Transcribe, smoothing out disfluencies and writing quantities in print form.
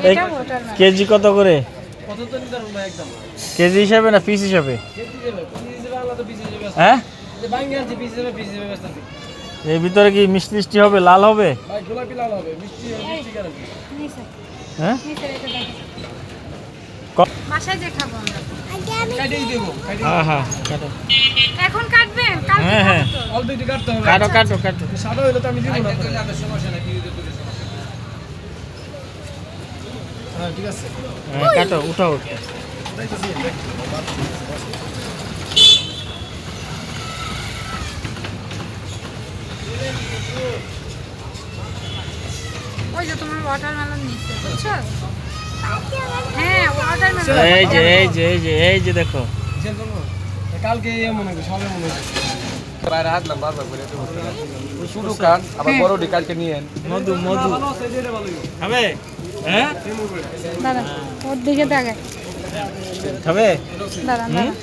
এটা watermelon KG কত করে? কত তো নিদার ভাই একদম কেজি হিসাবে না পিস হিসাবে? কেজি দেবে আলাদা তো পিস হিসেবে আছে হ্যাঁ যে বাইঙ্গা আছে পিস হিসেবে ব্যস্ত আছে এর ভিতরে কি মিষ্টি মিষ্টি হবে, লাল হবে? ভাই গোলাপি লাল হবে মিষ্টি গ্যারান্টি হ্যাঁ নিচে রেখে দাও। ক- বাসায় যে খাবো আমরা। কাটেই দেবো হ্যাঁ হ্যাঁ কাটো। এখন কাটবেন কালকে হ্যাঁ, হ্যাঁ। খাবো তো। অল্প একটু কাটতে হবে কাটো কাটো কাটো। সাদা হইলে তো আমি দিব না সমস্যা নাই দিয়ে দিতে সমস্যা হ্যাঁ ঠিক আছে হ্যাঁ কাটো, উঠাও। যাইতেছি ওই যে তোমার ওয়াটারমেলন নিচ্ছে বুঝছো? হ্যাঁ ওয়াটারমেলন। এই যে এই যে এই যে এই যে দেখো। জেল করবো কালকে মনে হয় সবে মনে হয় বাইরে হাঁটলাম বারবার করে শুরু খান আবার বড় কালকে নিয়ে মধু মধু ভালো আছে যেটা ভালো খাবে? হ্যাঁ দাদা ওর দিকে তাকায় খাবে? দাঁড়ান দাঁড়ান